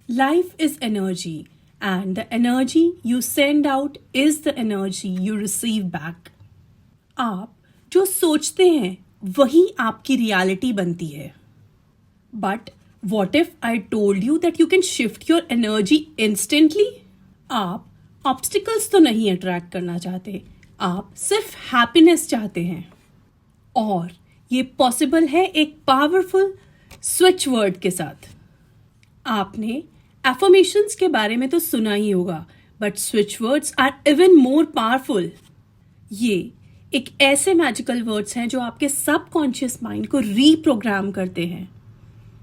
Life is energy, and the energy you send out is the energy you receive back. आप जो सोचते हैं वही आपकी रियलिटी बनती है. But what if I told you that you can shift your energy instantly? आप obstacles तो नहीं अट्रैक्ट करना चाहते, आप सिर्फ हैप्पीनेस चाहते हैं. और ये पॉसिबल है एक पावरफुल स्विच वर्ड के साथ. आपने एफर्मेशंस के बारे में तो सुना ही होगा, but switch words are even more powerful. ये एक ऐसे मैजिकल वर्ड्स हैं जो आपके सबकॉन्शियस माइंड को रीप्रोग्राम करते हैं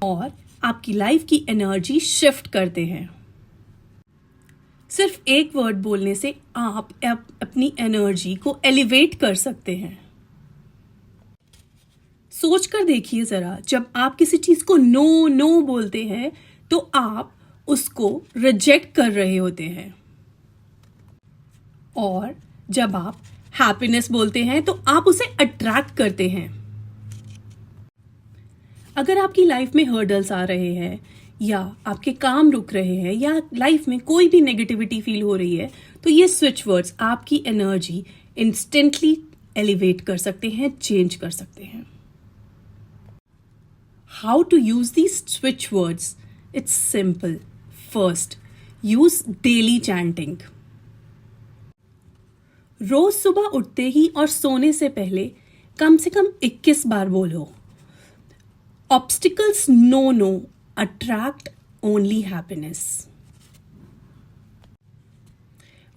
और आपकी लाइफ की एनर्जी शिफ्ट करते हैं. सिर्फ एक वर्ड बोलने से आप अपनी एनर्जी को एलिवेट कर सकते हैं. सोच कर देखिए जरा, जब आप किसी चीज को नो नो बोलते हैं तो आप उसको रिजेक्ट कर रहे होते हैं, और जब आप हैप्पीनेस बोलते हैं तो आप उसे अट्रैक्ट करते हैं. अगर आपकी लाइफ में हर्डल्स आ रहे हैं या आपके काम रुक रहे हैं या लाइफ में कोई भी नेगेटिविटी फील हो रही है, तो ये स्विच वर्ड्स आपकी एनर्जी इंस्टेंटली एलिवेट कर सकते हैं, चेंज कर सकते हैं. How to use these switch words? It's simple. First, use daily chanting. रोज सुबह उठते ही और सोने से पहले कम से कम 21 बार बोलो, Obstacles no no, attract only happiness.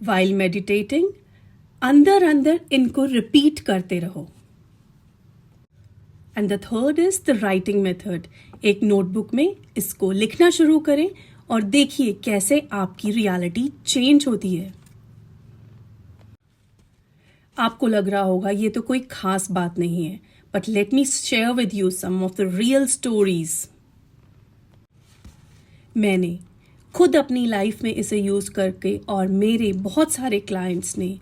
While meditating, अंदर अंदर इनको रिपीट करते रहो. And the third is the writing method. एक नोटबुक में इसको लिखना शुरू करें और देखिए कैसे आपकी रियलिटी चेंज होती है. आपको लग रहा होगा ये तो कोई खास बात नहीं है, but let me share with you some of the real stories. मैंने खुद अपनी लाइफ में इसे यूज करके और मेरे बहुत सारे क्लाइंट्स ने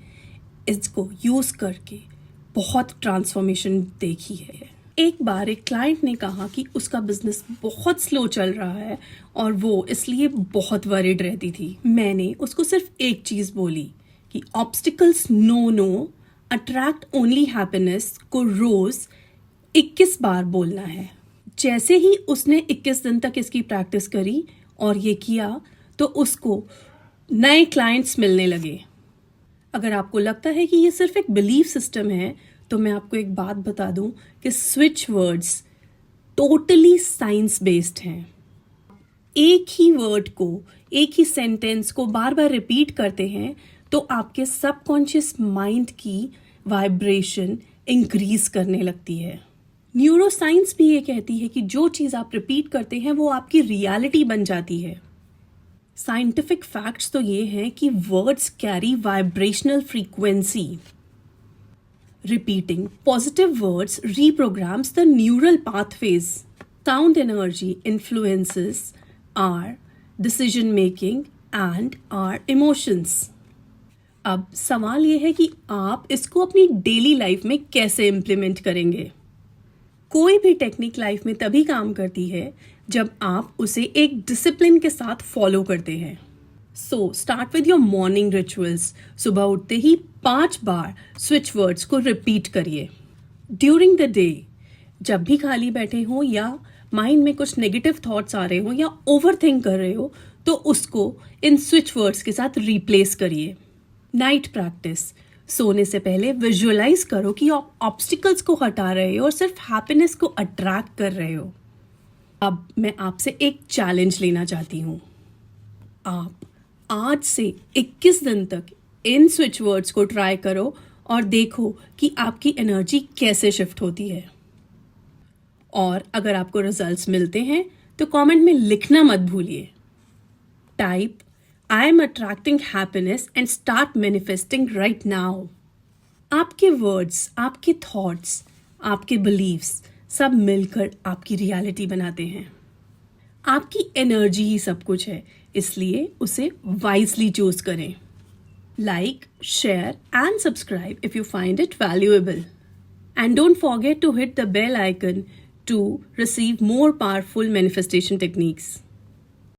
इसको यूज करके बहुत ट्रांसफॉर्मेशन देखी है. एक बार एक क्लाइंट ने कहा कि उसका बिजनेस बहुत स्लो चल रहा है और वो इसलिए बहुत वरीड रहती थी. मैंने उसको सिर्फ एक चीज बोली कि obstacles no no, attract only happiness को रोज 21 बार बोलना है. जैसे ही उसने 21 दिन तक इसकी प्रैक्टिस करी और ये किया तो उसको नए क्लाइंट्स मिलने लगे. अगर आपको लगता है कि ये सिर्फ एक बिलीफ सिस्टम है, तो मैं आपको एक बात बता दूं कि switch words totally science based हैं. एक ही वर्ड को, एक ही सेंटेंस को बार बार रिपीट करते हैं तो आपके सबकॉन्शियस माइंड की वाइब्रेशन इंक्रीज करने लगती है. न्यूरो साइंस भी ये कहती है कि जो चीज़ आप रिपीट करते हैं वो आपकी रियलिटी बन जाती है. साइंटिफिक फैक्ट्स तो ये हैं कि words carry vibrational frequency. Repeating positive words reprograms the neural pathways. Sound energy influences our decision making and our emotions. अब सवाल ये है कि आप इसको अपनी डेली लाइफ में कैसे इम्प्लीमेंट करेंगे. कोई भी टेक्निक लाइफ में तभी काम करती है जब आप उसे एक डिसिप्लिन के साथ फॉलो करते हैं. So start with your morning rituals. सुबह उठते ही 5 बार स्विच वर्ड्स को रिपीट करिए. ड्यूरिंग द डे, जब भी खाली बैठे हो या माइंड में कुछ नेगेटिव थॉट्स आ रहे हो या ओवर थिंक कर रहे हो, तो उसको इन स्विच वर्ड्स के साथ रिप्लेस करिए. Night practice. सोने से पहले विजुअलाइज करो कि आप ऑब्स्टिकल्स को हटा रहे हो और सिर्फ हैप्पीनेस को अट्रैक्ट कर रहे हो. अब मैं आपसे एक चैलेंज लेना चाहती हूँ. आप आज से 21 दिन तक इन स्विच वर्ड्स को ट्राई करो और देखो कि आपकी एनर्जी कैसे शिफ्ट होती है. और अगर आपको रिजल्ट्स मिलते हैं तो कमेंट में लिखना मत भूलिए. Type I am attracting happiness and start manifesting right now. आपके वर्ड्स, आपके थॉट्स, आपके बिलीव्स सब मिलकर आपकी रियलिटी बनाते हैं. आपकी एनर्जी ही सब कुछ है, इसलिए उसे वाइजली चूज करें. Like, share and subscribe if you find it valuable. And don't forget to hit the bell icon to receive more powerful manifestation techniques.